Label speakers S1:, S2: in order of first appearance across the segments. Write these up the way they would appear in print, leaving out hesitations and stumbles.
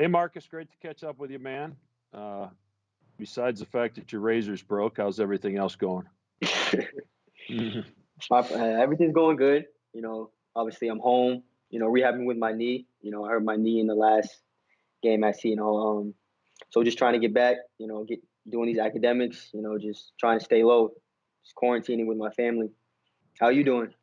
S1: Hey, Marcus, great to catch up with you, man. Besides the fact that your razor's broke, how's everything else going? Mhm.
S2: Everything's going good. Obviously I'm home. Rehabbing with my knee. I hurt my knee in the last game at Seton Hall. So just trying to get back. Get doing these academics. Just trying to stay low. Just quarantining with my family. How you doing?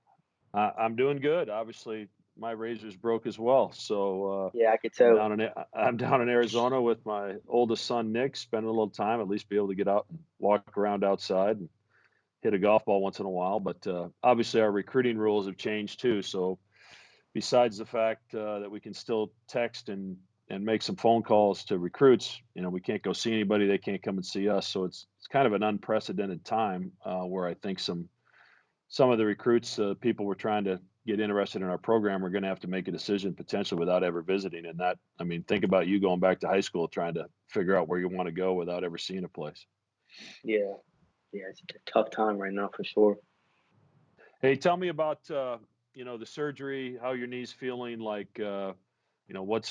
S1: I'm doing good. Obviously, my razor's broke as well. So
S2: Yeah, I could
S1: I'm
S2: tell.
S1: down in Arizona with my oldest son, Nick, spending a little time, at least be able to get out and walk around outside and hit a golf ball once in a while. But obviously, our recruiting rules have changed too. So besides the fact that we can still text and make some phone calls to recruits, we can't go see anybody. They can't come and see us. So it's kind of an unprecedented time where I think some of the recruits, people were trying to get interested in our program, are going to have to make a decision potentially without ever visiting. And that, I mean, think about you going back to high school trying to figure out where you want to go without ever seeing a place.
S2: Yeah, yeah, it's a tough time right now for sure.
S1: Hey, tell me about the surgery, how your knee's feeling. Like, what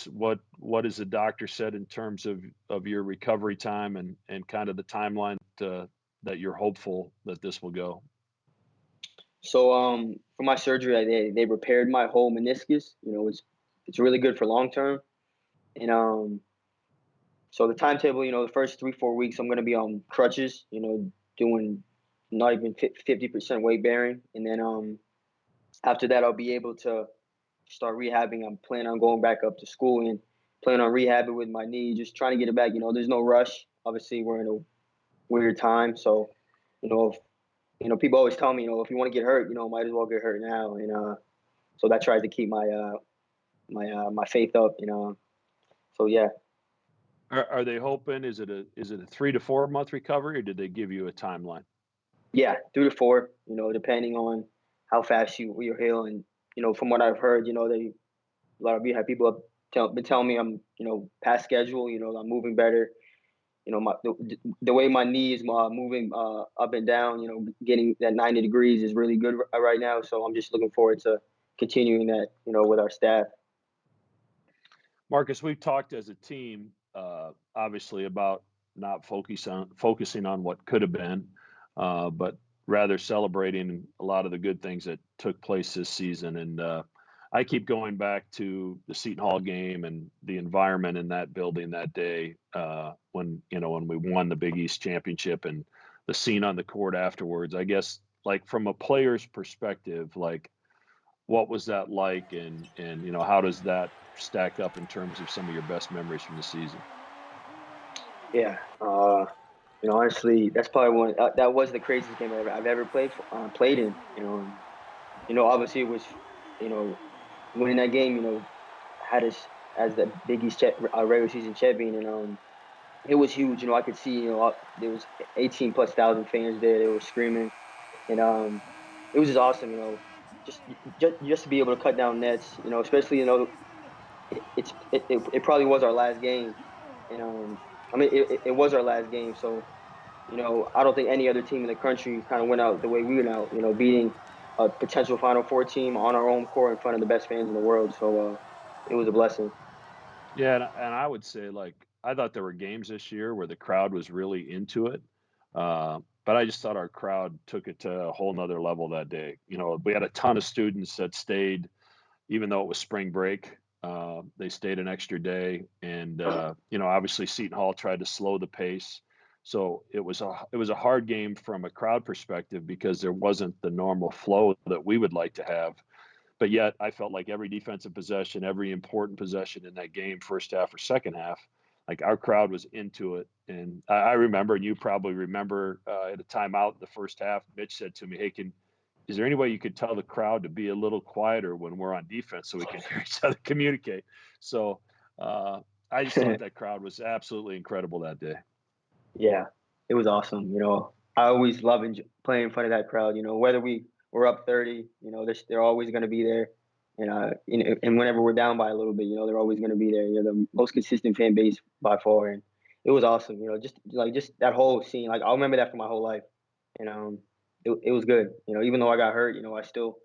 S1: has the doctor said in terms of your recovery time and kind of the timeline that you're hopeful that this will go.
S2: So for my surgery, they repaired my whole meniscus. It's really good for long term. And so the timetable, the first 3-4 weeks, I'm gonna be on crutches. Doing not even 50% weight bearing, and then after that, I'll be able to start rehabbing. I'm planning on going back up to school and planning on rehabbing with my knee, just trying to get it back. There's no rush. Obviously, we're in a weird time, so if people always tell me, if you want to get hurt, might as well get hurt now, and so that tries to keep my faith up. So yeah.
S1: Are they hoping? Is it a 3 to 4 month recovery, or did they give you a timeline?
S2: Yeah, 3 to 4. Depending on how fast you're healing. From what I've heard, a lot of you have people have been telling me I'm past schedule. I'm moving better. The way my knee is moving up and down. Getting that 90 degrees is really good right now. So I'm just looking forward to continuing that. With our staff.
S1: Marcus, we've talked as a team, obviously, about not focusing on what could have been, but rather celebrating a lot of the good things that took place this season. And I keep going back to the Seton Hall game and the environment in that building that day when we won the Big East championship and the scene on the court afterwards. I guess, like, from a player's perspective, like, what was that like, and how does that stack up in terms of some of your best memories from the season?
S2: Yeah. Honestly, that's probably one. That was the craziest game I've ever played in. Obviously it was, you know, winning that game. Had us as the Big East regular season champion, and it was huge. I could see, there was 18 plus thousand fans there. They were screaming, and it was just awesome. Just to be able to cut down nets. Especially it probably was our last game, and I mean it was our last game. So I don't think any other team in the country kind of went out the way we went out. Beating a potential Final Four team on our own court in front of the best fans in the world. So it was a blessing.
S1: Yeah, and I would say, like, I thought there were games this year where the crowd was really into it, but I just thought our crowd took it to a whole nother level that day. We had a ton of students that stayed, even though it was spring break. They stayed an extra day, and obviously Seton Hall tried to slow the pace. So it was a hard game from a crowd perspective because there wasn't the normal flow that we would like to have. But yet I felt like every defensive possession, every important possession in that game, first half or second half, like, our crowd was into it. And I remember, and you probably remember, at a timeout in the first half, Mitch said to me, "Hey, is there any way you could tell the crowd to be a little quieter when we're on defense so we can hear each other communicate?" So I just thought that crowd was absolutely incredible that day.
S2: Yeah, it was awesome. I always love playing in front of that crowd. Whether we were up 30, they're always going to be there. And and whenever we're down by a little bit, they're always going to be there. The most consistent fan base by far, and it was awesome. Just that whole scene. Like, I'll remember that for my whole life. And it was good. Even though I got hurt, I still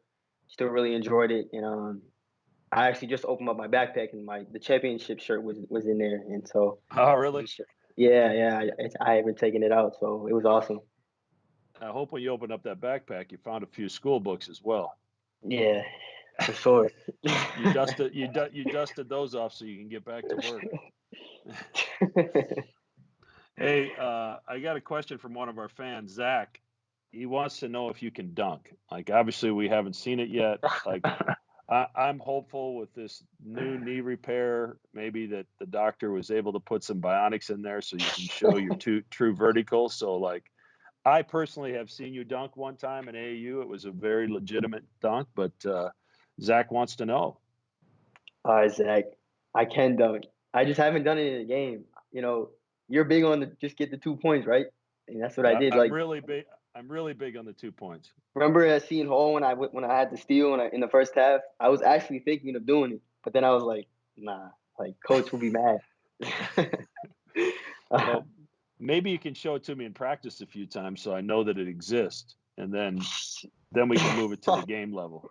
S2: really enjoyed it. And I actually just opened up my backpack and the championship shirt was in there, and so
S1: Oh, really?
S2: yeah, I haven't taken it out, so it was awesome.
S1: I hope when you open up that backpack, you found a few school books as well.
S2: Yeah, for sure.
S1: You dusted those off so you can get back to work. Hey, I got a question from one of our fans, Zach. He wants to know if you can dunk. Like, obviously, we haven't seen it yet. Like, I'm hopeful with this new knee repair, maybe that the doctor was able to put some bionics in there so you can show your true vertical. So, like, I personally have seen you dunk one time in AAU. It was a very legitimate dunk, but Zach wants to know.
S2: All right, Zach, I can dunk. I just haven't done it in a game. You know, you're big on just get the 2 points, right? And that's what I
S1: Yeah,
S2: did.
S1: I'm
S2: Like,
S1: really big. I'm really big on the 2 points.
S2: remember at Seton Hall when I had to steal in the first half? I was actually thinking of doing it, but then I was like, nah, like coach will be mad.
S1: Well, maybe you can show it to me in practice a few times so I know that it exists, and then we can move it to the game level.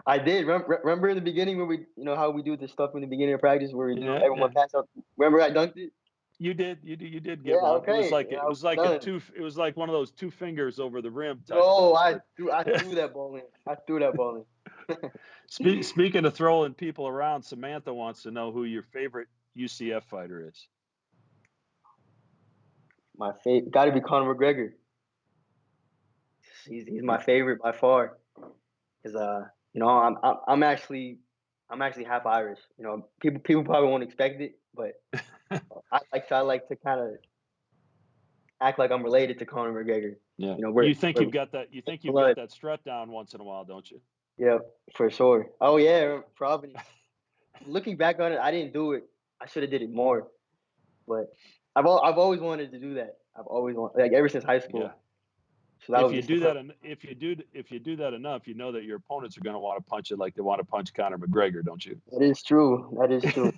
S2: I did. Remember in the beginning when how we do this stuff in the beginning of practice where we do
S1: Yeah,
S2: everyone
S1: yeah.
S2: pass up. Remember I dunked it?
S1: You did get
S2: Yeah,
S1: one. It was
S2: okay.
S1: like
S2: And
S1: it
S2: I was
S1: was like a
S2: done.
S1: two. It was like one of those 2 fingers over the rim type
S2: No,
S1: dunks.
S2: I
S1: But
S2: threw that ball in. I threw that ball in.
S1: speaking of throwing people around, Samantha wants to know who your favorite UCF fighter is.
S2: My favorite got to be Conor McGregor. He's my favorite by far. Cause I'm actually half Irish. You know, people probably won't expect it, but I like to kind of act like I'm related to Conor McGregor.
S1: Yeah.
S2: You know,
S1: You think
S2: we're
S1: you've got that? You think you've got
S2: blood.
S1: that strut down once in a while, don't you?
S2: Yeah, for sure. Oh yeah, probably. Looking back on it, I didn't do it. I should have did it more. But I've always wanted to do that. I've always wanted, like ever since high
S1: Yeah.
S2: school. So that was just the first.
S1: If you do that enough, you know that your opponents are going to want to punch it like they want to punch Conor McGregor, don't you?
S2: That is true. That is true.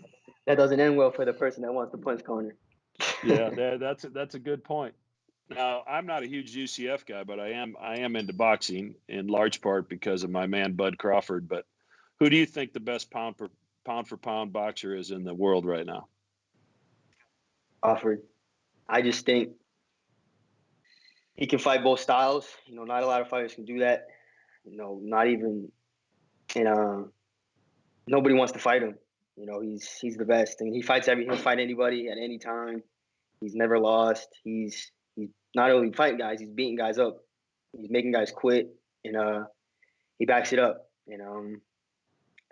S2: That doesn't end well for the person that wants to punch Conor.
S1: Yeah, that's a good point. Now, I'm not a huge UCF guy, but I am into boxing in large part because of my man Bud Crawford. But who do you think the best pound for pound boxer is in the world right now?
S2: Crawford. I just think he can fight both styles. You know, not a lot of fighters can do that. You know, not even and nobody wants to fight him. You know, he's the best. I mean, he'll fight anybody at any time. He's never lost. He's not only fighting guys, he's beating guys up. He's making guys quit, and he backs it up. And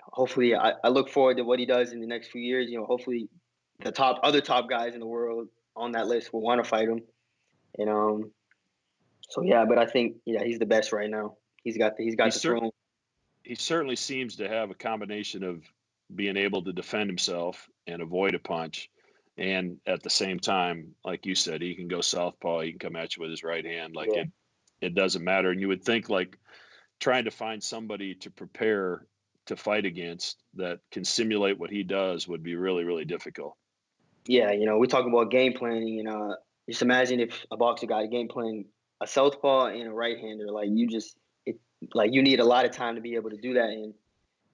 S2: hopefully, I look forward to what he does in the next few years. You know, hopefully, the other top guys in the world on that list will want to fight him. And so yeah, but I think he's the best right now. He's got the throne.
S1: He certainly seems to have a combination of being able to defend himself and avoid a punch, and at the same time, like you said, he can go southpaw. He can come at you with his right hand. Like
S2: Yeah,
S1: it doesn't matter. And you would think like trying to find somebody to prepare to fight against that can simulate what he does would be really, really difficult.
S2: yeah. You know, we talk about game planning, and just imagine if a boxer got a game plan, a southpaw and a right hander. Like you need a lot of time to be able to do that. And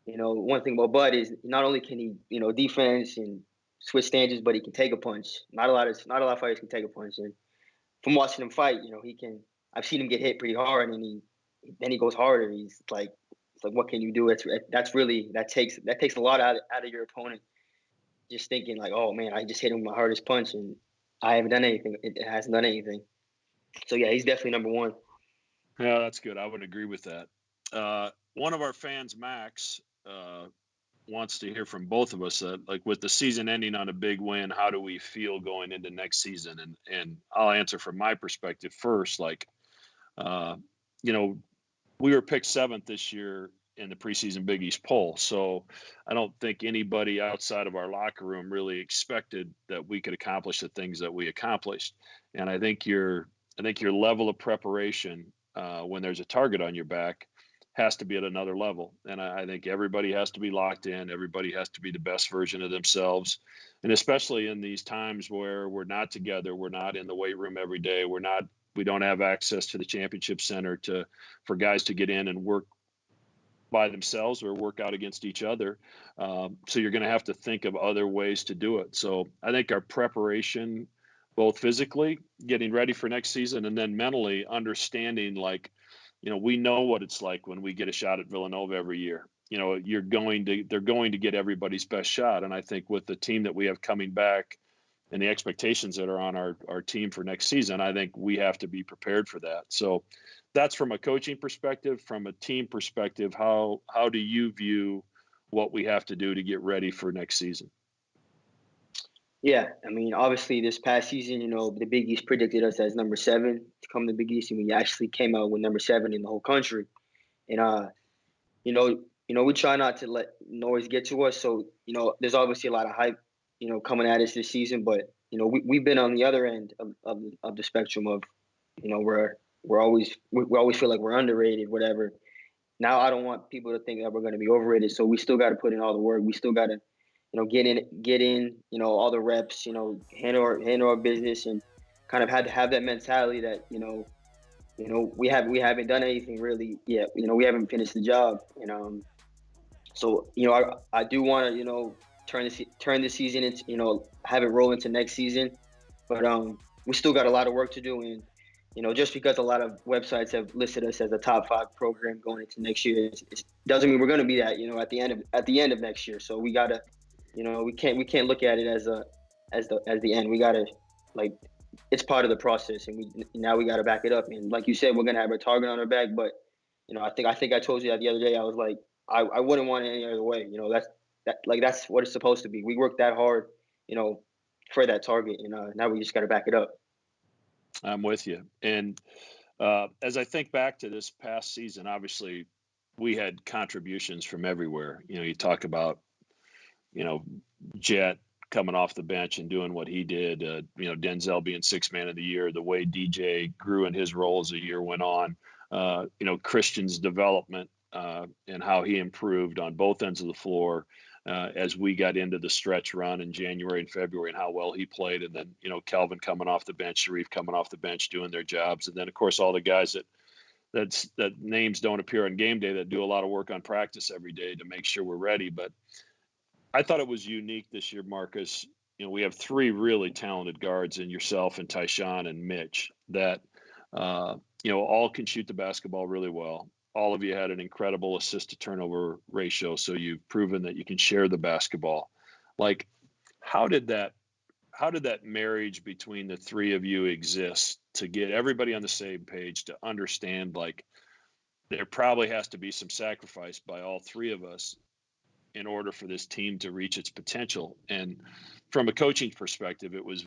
S2: you know, one thing about Bud is not only can he defense and switch stances, but he can take a punch. Not a lot of fighters can take a punch. And from watching him fight, he can. I've seen him get hit pretty hard, and then he goes harder. It's like what can you do? That takes a lot out of your opponent. Just thinking like, oh man, I just hit him with my hardest punch, and I haven't done anything. It hasn't done anything. So yeah, he's definitely number one.
S1: Yeah, that's good. I would agree with that. One of our fans, Max, wants to hear from both of us. Like with the season ending on a big win, how do we feel going into next season? And I'll answer from my perspective first. Like, uh, you know, we were picked 7th this year in the preseason Big East poll, so I don't think anybody outside of our locker room really expected that we could accomplish the things that we accomplished. And I think your level of preparation when there's a target on your back has to be at another level. And I think everybody has to be locked in. Everybody has to be the best version of themselves. And especially in these times where we're not together, we're not in the weight room every day, we don't have access to the championship center for guys to get in and work by themselves or work out against each other. So you're going to have to think of other ways to do it. So I think our preparation, both physically getting ready for next season and then mentally understanding, like, we know what it's like when we get a shot at Villanova every year. They're going to get everybody's best shot. And I think with the team that we have coming back and the expectations that are on our team for next season, I think we have to be prepared for that. So that's from a coaching perspective. From a team perspective, how do you view what we have to do to get ready for next season?
S2: Yeah, I mean, obviously this past season, the Big East predicted us as number 7 to come to the Big East, and we actually came out with number 7 in the whole country. And we try not to let noise get to us. So there's obviously a lot of hype, coming at us this season. But we've been on the other end of the spectrum of, we always feel like we're underrated, whatever. Now I don't want people to think that we're going to be overrated. So we still got to put in all the work. We still got to get in, all the reps, handle our business, and kind of had to have that mentality that, we haven't done anything really yet. We haven't finished the job. So, I do want to, turn the season into, have it roll into next season. But we still got a lot of work to do. And, just because a lot of websites have listed us as a top 5 program going into next year, it doesn't mean we're going to be that, at the end of next year. So we got to, we can't look at it as the end. We gotta, like, it's part of the process, and we gotta back it up. And like you said, we're gonna have a target on our back. But I think I told you that the other day. I was like, I wouldn't want it any other way. That's what it's supposed to be. We worked that hard, for that target, and now we just gotta back it up.
S1: I'm with you. And as I think back to this past season, obviously we had contributions from everywhere. You talk about Jet coming off the bench and doing what he did, Denzel being 6th man of the year, the way DJ grew in his role as the year went on, Christian's development and how he improved on both ends of the floor as we got into the stretch run in January and February, and how well he played. And then, Kelvin coming off the bench, Sharif coming off the bench, doing their jobs. And then, of course, all the guys that names don't appear on game day that do a lot of work on practice every day to make sure we're ready. But I thought it was unique this year, Marcus. We have 3 really talented guards in yourself and Tyshawn and Mitch that, all can shoot the basketball really well. All of you had an incredible assist to turnover ratio. So you've proven that you can share the basketball. Like, how did that marriage between the 3 of you exist to get everybody on the same page, to understand, like, there probably has to be some sacrifice by all 3 of us in order for this team to reach its potential? And from a coaching perspective, it was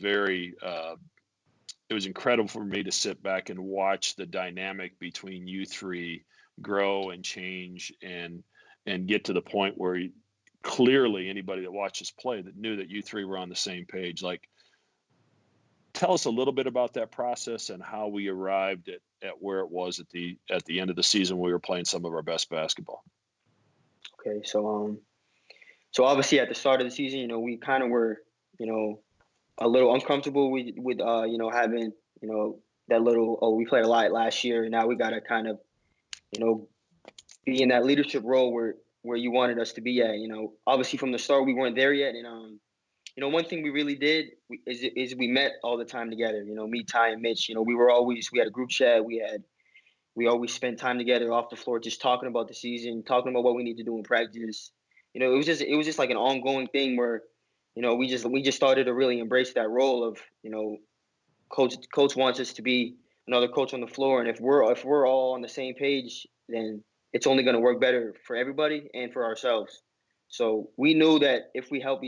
S1: it was incredible for me to sit back and watch the dynamic between you 3 grow and change and get to the point where clearly anybody that watched us play that knew that you 3 were on the same page. Like, tell us a little bit about that process and how we arrived at where it was at the end of the season when we were playing some of our best basketball.
S2: Okay, so obviously at the start of the season, we kind of were, a little uncomfortable with having, that little, we played a lot last year, and now we got to kind of, be in that leadership role where you wanted us to be at. Obviously from the start we weren't there yet, and one thing we really did is we met all the time together. Me, Ty, and Mitch. We had a group chat. We always spent time together off the floor, just talking about the season, talking about what we need to do in practice. It was just like an ongoing thing where, we just started to really embrace that role of, coach wants us to be another coach on the floor, and if we're all on the same page, then it's only going to work better for everybody and for ourselves. So we knew that if we help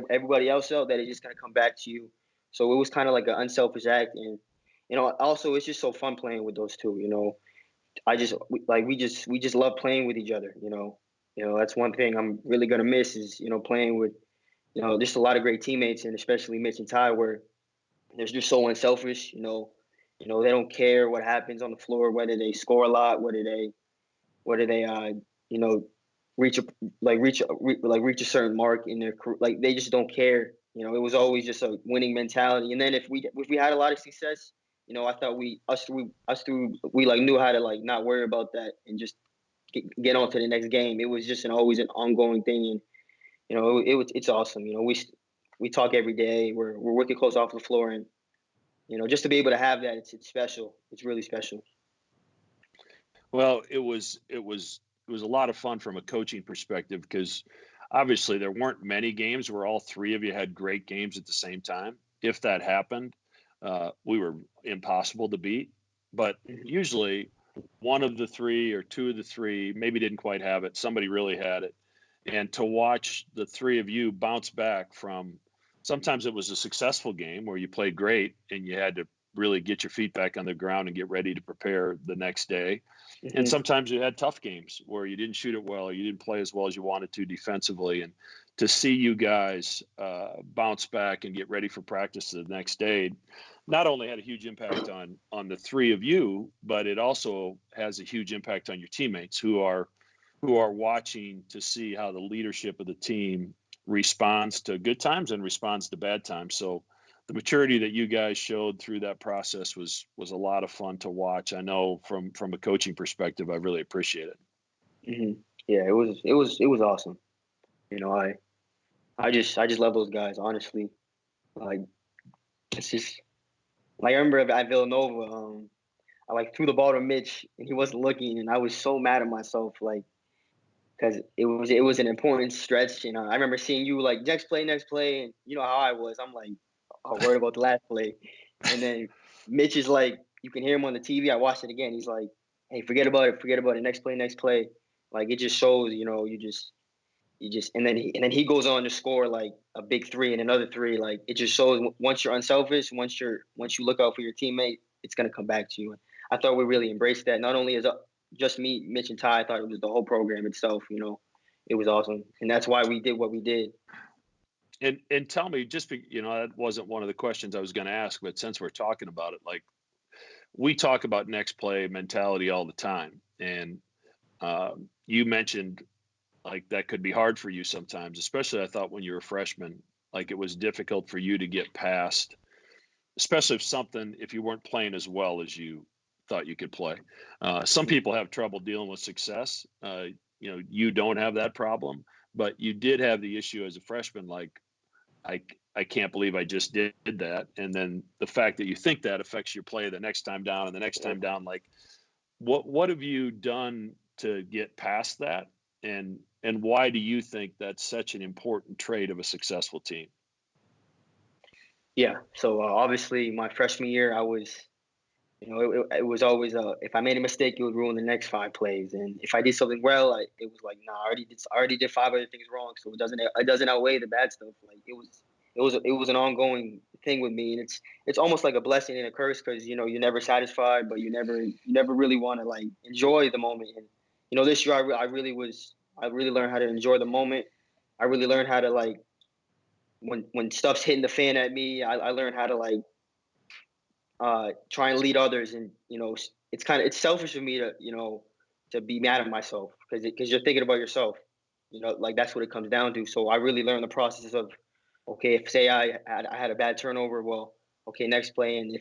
S2: everybody else out, that it's just going to come back to you. So it was kind of like an unselfish act, and also it's just so fun playing with those 2. We just love playing with each other. That's one thing I'm really gonna miss is playing with just a lot of great teammates, and especially Mitch and Ty, where they're just so unselfish. They don't care what happens on the floor, whether they score a lot, whether they reach a certain mark in their career. Like, they just don't care. It was always just a winning mentality. And then if we had a lot of success, I thought we knew how to, like, not worry about that and just get on to the next game. It was just always an ongoing thing, and it's awesome. We talk every day. We're working close off the floor, and just to be able to have that, it's special. It's really special.
S1: Well, it was a lot of fun from a coaching perspective because obviously there weren't many games where all three of you had great games at the same time. If that happened, we were impossible to beat. But usually one of the three or two of the three maybe didn't quite have it. Somebody really had it. And to watch the three of you bounce back from sometimes it was a successful game where you played great and you had to really get your feet back on the ground and get ready to prepare the next day. And sometimes you had tough games where you didn't shoot it well, or you didn't play as well as you wanted to defensively. And to see you guys bounce back and get ready for practice the next day, not only had a huge impact on the three of you, but it also has a huge impact on your teammates who are watching to see how the leadership of the team responds to good times and responds to bad times. So the maturity that you guys showed through that process was a lot of fun to watch. I know from a coaching perspective, I really appreciate it.
S2: Yeah, it was awesome. I just love those guys, honestly. Like, it's just like I remember at Villanova, I threw the ball to Mitch and he wasn't looking, and I was so mad at myself, like, because it was an important stretch. I remember seeing you like next play, and you know how I was. I'm like, oh, worried about the last play, and then Mitch is like, you can hear him on the TV. I watched it again. He's like, hey, forget about it. Next play. Like, it just shows, and then he goes on to score like a big three and another three. Like, it just shows once you're unselfish, once you look out for your teammate, it's gonna come back to you. I thought we really embraced that. Not only as just me, Mitch, and Ty. I thought it was the whole program itself. It was awesome, and that's why we did what we did.
S1: And tell me, that wasn't one of the questions I was going to ask, but since we're talking about it, like we talk about next play mentality all the time, and you mentioned like that could be hard for you sometimes, especially I thought when you were a freshman, like it was difficult for you to get past, especially if you weren't playing as well as you thought you could play. Some people have trouble dealing with success. You don't have that problem, but you did have the issue as a freshman. Like, I can't believe I just did that. And then the fact that you think that affects your play the next time down and the next time down. Like, what have you done to get past that? And why do you think that's such an important trait of a successful team?
S2: Yeah. So obviously, my freshman year, I was, it was always if I made a mistake, it would ruin the next 5 plays, and if I did something well, it was like, nah, I already did 5 other things wrong, so it doesn't outweigh the bad stuff. Like, it was an ongoing thing with me, and it's almost like a blessing and a curse because you're never satisfied, but you never really want to like enjoy the moment. And this year I really learned how to enjoy the moment. I really learned how to, like, when stuff's hitting the fan at me, I learned how to, like, try and lead others, and it's selfish of me to be mad at myself because you're thinking about yourself. Like, that's what it comes down to. So I really learned the process of, okay, if say I had a bad turnover, well, okay, next play, and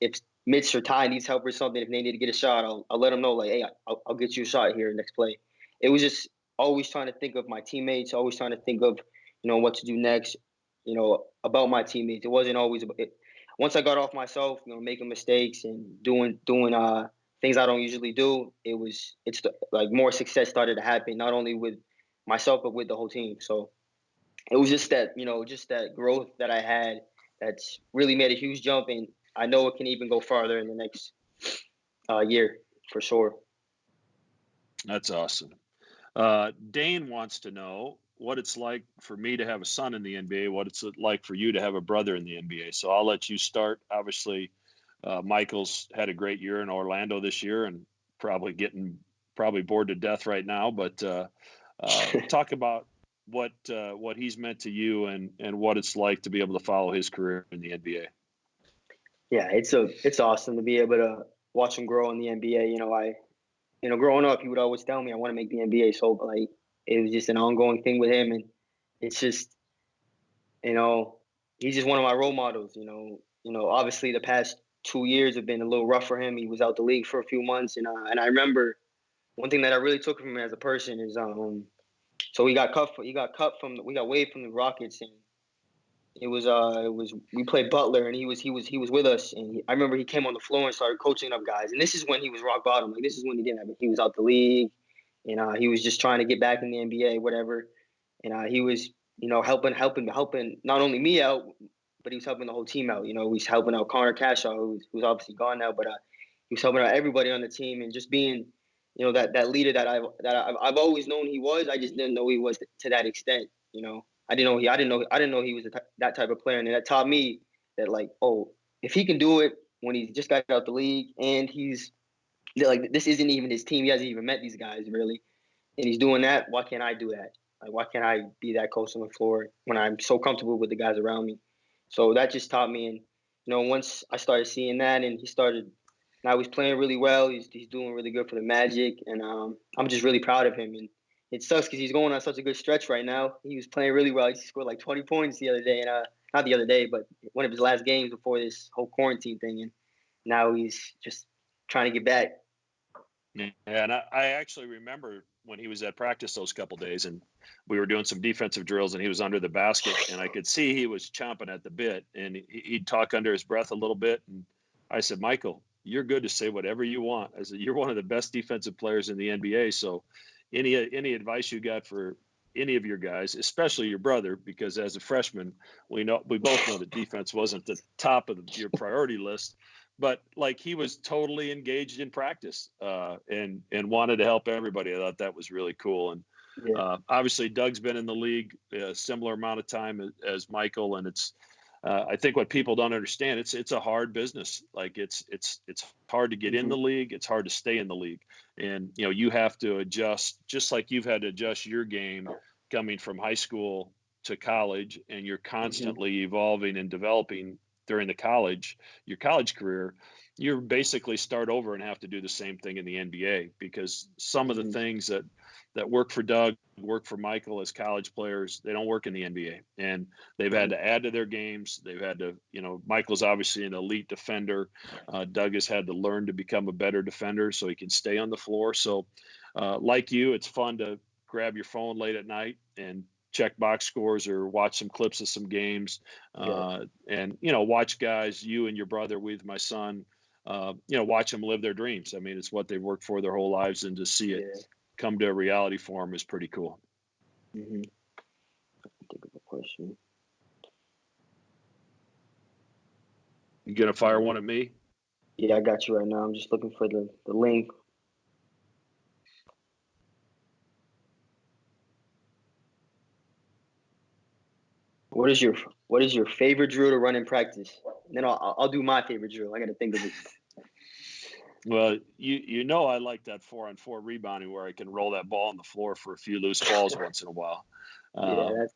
S2: if Mitch or Ty needs help or something, if they need to get a shot, I'll let them know, like, hey, I'll get you a shot here next play. It was just always trying to think of my teammates, always trying to think of what to do next, about my teammates. It wasn't always about it. Once I got off myself, making mistakes and doing things I don't usually do, like more success started to happen, not only with myself but with the whole team. So it was just that growth that I had that's really made a huge jump, and I know it can even go farther in the next year for sure.
S1: That's awesome. Dane wants to know what it's like for me to have a son in the NBA, what it's like for you to have a brother in the NBA. So I'll let you start. Obviously, Michael's had a great year in Orlando this year and probably bored to death right now. But talk about what he's meant to you and what it's like to be able to follow his career in the NBA.
S2: Yeah, it's awesome to be able to watch him grow in the NBA. Growing up, he would always tell me I want to make the NBA. So, like, it was just an ongoing thing with him, and it's just, he's just one of my role models. Obviously the past 2 years have been a little rough for him. He was out the league for a few months, and I remember one thing that I really took from him as a person is so we got waived from the Rockets, and it was we played Butler, and he was with us, and I remember he came on the floor and started coaching up guys, and this is when he was rock bottom. Like, this is when he was out the league, and he was just trying to get back in the NBA, whatever, and he was helping not only me out, but he was helping the whole team out. He's helping out Connor Cashaw, who's obviously gone now, but he was helping out everybody on the team, and just being that leader that I've always known he was. I just didn't know he was to that extent. I didn't know he was that type of player, and that taught me that, like, oh, if he can do it when he just got out the league, and he's like, this isn't even his team. He hasn't even met these guys really, and he's doing that. Why can't I do that? Like, why can't I be that coach on the floor when I'm so comfortable with the guys around me? So that just taught me, and once I started seeing that, and now he's playing really well. He's doing really good for the Magic, and I'm just really proud of him. And it sucks because he's going on such a good stretch right now. He was playing really well. He scored like 20 points the other day, and not the other day, but one of his last games before this whole quarantine thing. And now he's just trying to get back.
S1: Yeah, and I actually remember when he was at practice those couple days, and we were doing some defensive drills, and he was under the basket, and I could see he was chomping at the bit, and he'd talk under his breath a little bit. And I said, Michael, you're good to say whatever you want. I said, you're one of the best defensive players in the NBA. So any advice you got for any of your guys, especially your brother, because as a freshman, we both know that defense wasn't the top of your priority list. But like, he was totally engaged in practice and wanted to help everybody. I thought that was really cool. And obviously, Doug's been in the league a similar amount of time as Michael, and it's I think what people don't understand, it's a hard business. Like, it's hard to get in the league. It's hard to stay in the league, and you have to adjust, just like you've had to adjust your game coming from high school to college, and you're constantly evolving and developing during your college career. You basically start over and have to do the same thing in the NBA, because some of the things that work for Doug, work for Michael as college players, they don't work in the NBA, and they've had to add to their games. They've had to, Michael's obviously an elite defender. Doug has had to learn to become a better defender so he can stay on the floor. So like you, it's fun to grab your phone late at night and check box scores or watch some clips of some games, and watch guys, you and your brother, with my son, watch them live their dreams. I mean, it's what they've worked for their whole lives, and to see it come to a reality for them is pretty cool.
S2: Think of a question.
S1: You gonna fire one at me?
S2: Yeah, I got you right now. I'm just looking for the link. What is your favorite drill to run in practice? And then I'll do my favorite drill. I got to think of it.
S1: Well, I like that 4-on-4 rebounding where I can roll that ball on the floor for a few loose balls once in a while. That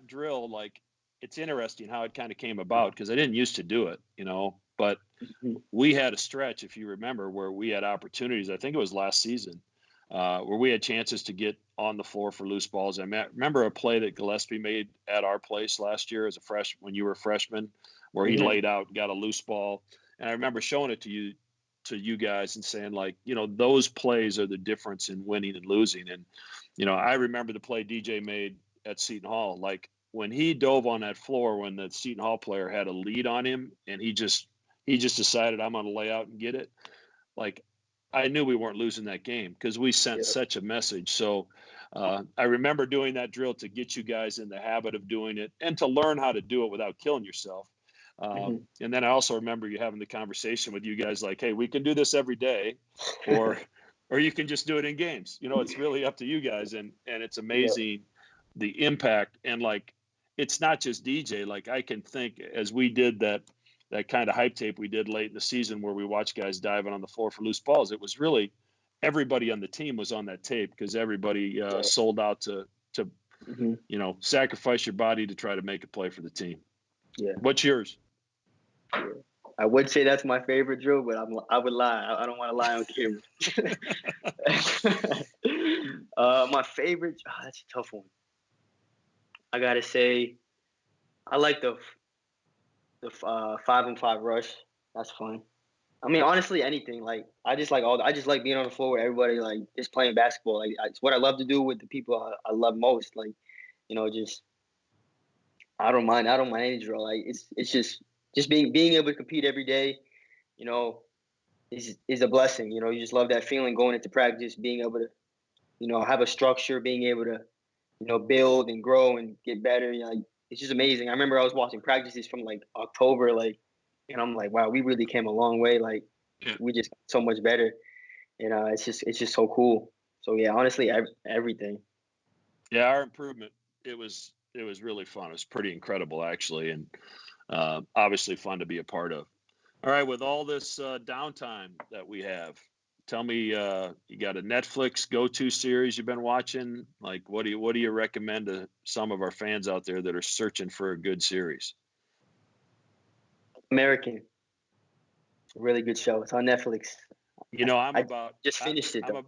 S1: drill, like, it's interesting how it kind of came about, because I didn't used to do it, but we had a stretch, if you remember, where we had opportunities. I think it was last season, where we had chances to get on the floor for loose balls. I remember a play that Gillespie made at our place last year as a freshman, when you were a freshman, where he laid out, got a loose ball. And I remember showing it to you guys and saying, like, those plays are the difference in winning and losing. And, I remember the play DJ made at Seton Hall. Like, when he dove on that floor, when the Seton Hall player had a lead on him, and he just decided, I'm going to lay out and get it. Like, I knew we weren't losing that game, because we sent such a message. So I remember doing that drill to get you guys in the habit of doing it, and to learn how to do it without killing yourself. And then I also remember you having the conversation with you guys, like, hey, we can do this every day, or you can just do it in games. It's really up to you guys. And it's amazing the impact. And, like, it's not just DJ. Like, I can think, as we did that kind of hype tape we did late in the season, where we watched guys diving on the floor for loose balls, it was really everybody on the team was on that tape, because everybody sold out to sacrifice your body to try to make a play for the team. What's yours?
S2: I would say that's my favorite drill, but I would lie. I don't want to lie on camera. My favorite, that's a tough one. I gotta say, I like the 5-on-5 rush. That's fun. I mean, honestly, anything. Like, I just like being on the floor with everybody, like, just playing basketball. Like, it's what I love to do with the people I love most. Like, just I don't mind. I don't mind any drill. Like, it's just being able to compete every day. You know, is a blessing. You just love that feeling going into practice, being able to have a structure, being able to build and grow and get better. Like, it's just amazing. I remember I was watching practices from like October, like, and I'm like, wow, we really came a long way. Like,
S1: Yeah.
S2: we just got so much better, and it's just so cool. So yeah, honestly, everything.
S1: Yeah, our improvement, it was really fun. It was pretty incredible actually, and obviously fun to be a part of. All right, with all this downtime that we have, tell me, you got a Netflix go-to series you've been watching? Like, what do you recommend to some of our fans out there that are searching for a good series?
S2: American, really good show. It's on Netflix.
S1: You know,
S2: I just finished it
S1: I'm
S2: though.
S1: a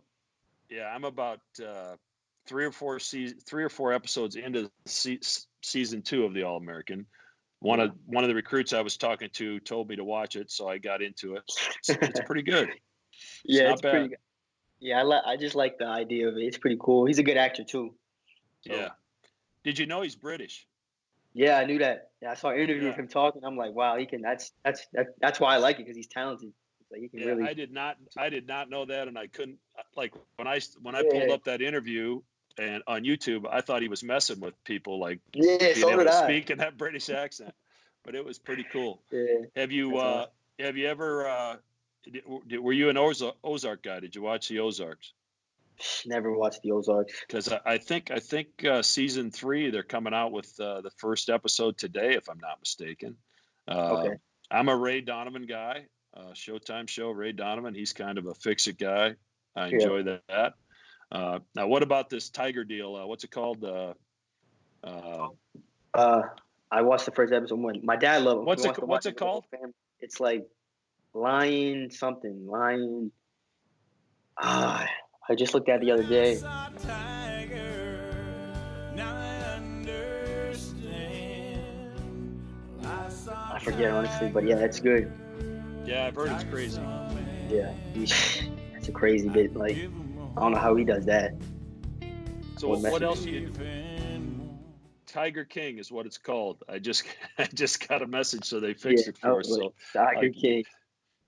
S1: yeah, I'm about 3 or 4 episodes into season 2 of the All American. One
S2: Yeah,
S1: of the recruits I was talking to told me to watch it, so I got into it. It's pretty good. It's
S2: yeah,
S1: not
S2: it's pretty
S1: bad.
S2: good. Yeah, I just like the idea of it. It's pretty cool. He's a good actor too.
S1: Yeah.
S2: So
S1: Did you know he's British?
S2: yeah, I knew that. Yeah, I saw an interview of
S1: Yeah.
S2: him talking. I'm like, wow, he can. That's why I like it, because he's talented. It's like he can
S1: Yeah,
S2: really.
S1: I did not know that, and I couldn't, like, when I pulled
S2: Yeah,
S1: up that interview and on YouTube, I thought he was messing with people, like
S2: yeah.
S1: being
S2: So
S1: able
S2: did
S1: to
S2: I.
S1: speak in that British accent. But it was pretty cool.
S2: Yeah,
S1: Have you
S2: that's awesome.
S1: ever were you an Ozark guy? Did you watch the Ozarks?
S2: Never watched the Ozarks.
S1: Because I think season 3 they're coming out with the first episode today, if I'm not mistaken. Uh,
S2: Okay.
S1: I'm a Ray Donovan guy. Showtime show Ray Donovan. He's kind of a fix it guy. I
S2: Yeah.
S1: enjoy that. Now, what about this Tiger deal? What's it called? Uh,
S2: Uh, I watched the first episode when my dad loved him. He wants to watch
S1: what's
S2: it
S1: it
S2: with the
S1: called?
S2: whole family. It's like Lion something. Lion. Ah, I just looked at it the other day. I forget honestly, but yeah, it's good.
S1: Yeah, I've heard it's crazy.
S2: Yeah, it's a crazy bit. Like, I don't know how he does that.
S1: So
S2: What
S1: what
S2: message?
S1: else do you? Tiger King is what it's called. I just I just got a message, so they
S2: Yeah,
S1: fixed it
S2: I
S1: for
S2: was
S1: us.
S2: like,
S1: So
S2: Tiger
S1: like,
S2: King.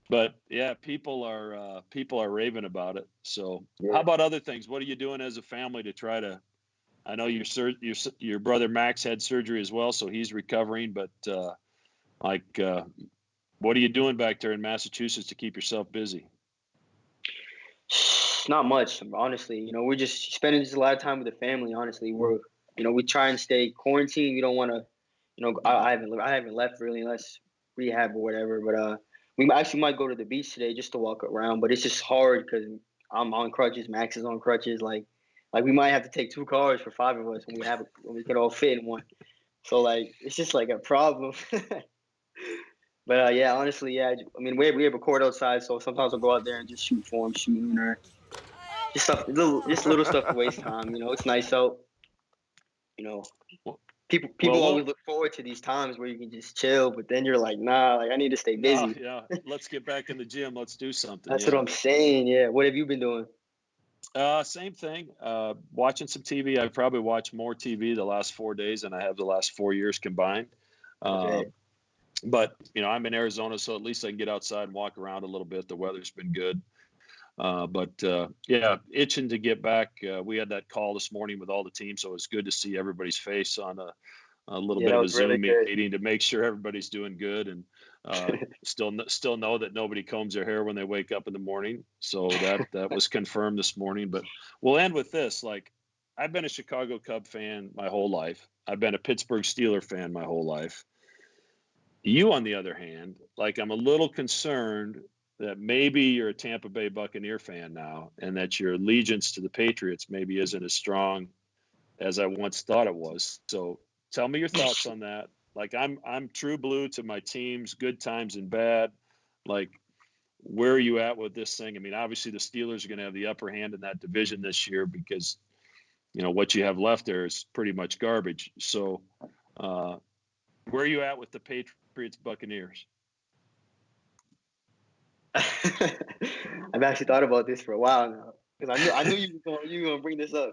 S1: but yeah, people are raving about it. So how
S2: Yeah.
S1: about other things? What are you doing as a family to try to? I know your brother Max had surgery as well, so he's recovering. But like, what are you doing back there in Massachusetts to keep yourself busy?
S2: Not much, honestly. We're just spending just a lot of time with the family. Honestly, we try and stay quarantined. We don't want to, I haven't left really unless rehab or whatever. But we actually might go to the beach today just to walk around. But it's just hard because I'm on crutches. Max is on crutches. Like we might have to take 2 cars for 5 of us when we could all fit in one. So like it's just like a problem. But yeah, honestly, yeah. I mean, we have a court outside, so sometimes I'll go out there and just shoot for him, shooting or just little stuff to waste time. It's nice out. You know,
S1: Well,
S2: people always look forward to these times where you can just chill, but then you're like, nah, like I need to stay
S1: no,
S2: busy.
S1: yeah, let's get back in the gym. Let's do something.
S2: That's what
S1: Yeah.
S2: I'm saying. Yeah. What have you been doing?
S1: Same thing. Watching some TV. I probably watched more TV the last 4 days than I have the last 4 years combined. Uh,
S2: Okay.
S1: but I'm in Arizona, so at least I can get outside and walk around a little bit. The weather's been good. But yeah, itching to get back. We had that call this morning with all the teams, so it's good to see everybody's face on a little
S2: Yeah,
S1: bit
S2: that
S1: of
S2: was
S1: a
S2: really
S1: Zoom
S2: good.
S1: meeting to make sure everybody's doing good, and still know that nobody combs their hair when they wake up in the morning. So that was confirmed this morning. But we'll end with this. Like, I've been a Chicago Cub fan my whole life. I've been a Pittsburgh Steeler fan my whole life. You, on the other hand, like, I'm a little concerned that maybe you're a Tampa Bay Buccaneer fan now, and that your allegiance to the Patriots maybe isn't as strong as I once thought it was. So tell me your thoughts on that. Like, I'm true blue to my teams, good times and bad. Like, where are you at with this thing? I mean, obviously the Steelers are going to have the upper hand in that division this year because what you have left there is pretty much garbage. So where are you at with the Patriots Buccaneers?
S2: I've actually thought about this for a while now because I knew you were gonna bring this up.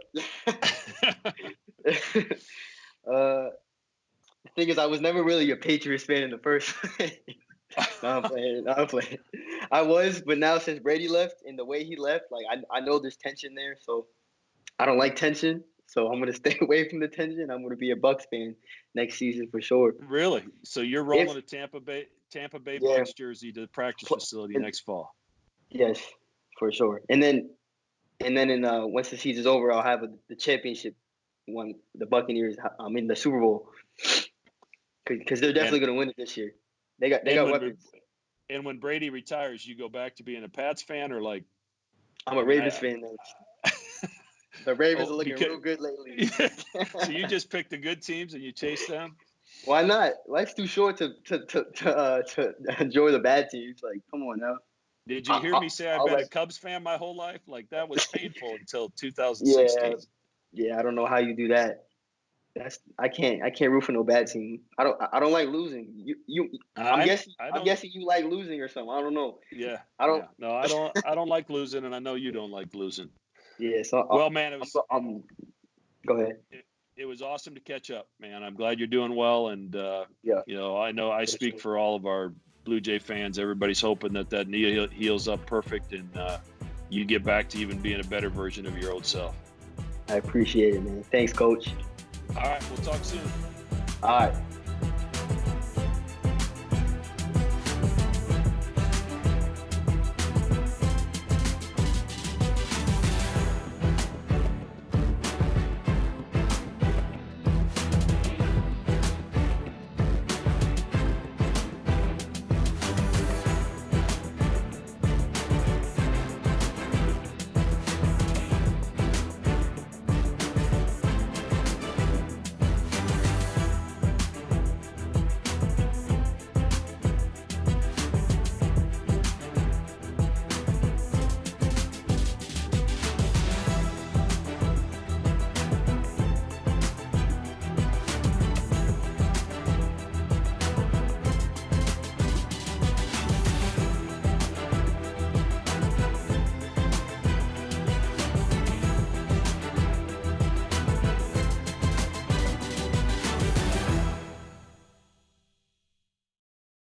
S2: The thing is, I was never really a Patriots fan in the first place. No, I'm playing. No, I'm playing. I was, but now since Brady left and the way he left, like I know there's tension there, so I don't like tension. So I'm gonna stay away from the tension. I'm gonna be a Bucks fan next season for sure.
S1: Really? So you're
S2: If
S1: rolling a Tampa Bay
S2: yeah,
S1: Bucks jersey to the practice facility next fall.
S2: yes, for sure. And then in once the season's over, I'll have the championship one, the Buccaneers. I'm in the Super Bowl because they're
S1: And
S2: definitely gonna win it this year. They
S1: and
S2: got
S1: when
S2: weapons.
S1: and when Brady retires, you go back to being a Pats fan, or like,
S2: I'm a
S1: I mean,
S2: Ravens fan next. The Ravens are looking
S1: because
S2: real good lately.
S1: so you just pick the good teams and you chase them.
S2: Why not? Life's too short to enjoy the bad teams. Like, come on now.
S1: Did you
S2: I,
S1: hear
S2: I,
S1: me say I've
S2: I'll
S1: been a
S2: let.
S1: Cubs fan my whole life? Like that was painful until
S2: Yeah,
S1: 2016.
S2: yeah. I don't know how you do that. I can't root for no bad team. I don't like losing.
S1: I
S2: I'm
S1: don't.
S2: guessing you like losing or something. I don't know.
S1: Yeah,
S2: I don't.
S1: yeah. No, I don't like losing, and I know you don't like losing.
S2: Yeah. So
S1: Well, man,
S2: I'm go ahead.
S1: it was awesome to catch up, man. I'm glad you're doing well, and
S2: Yeah.
S1: I know I
S2: For
S1: speak
S2: sure.
S1: for all of our Blue Jay fans. Everybody's hoping that knee heals up perfect, and you get back to even being a better version of your old self.
S2: I appreciate it, man. Thanks, Coach.
S1: All right, we'll talk soon.
S2: All right.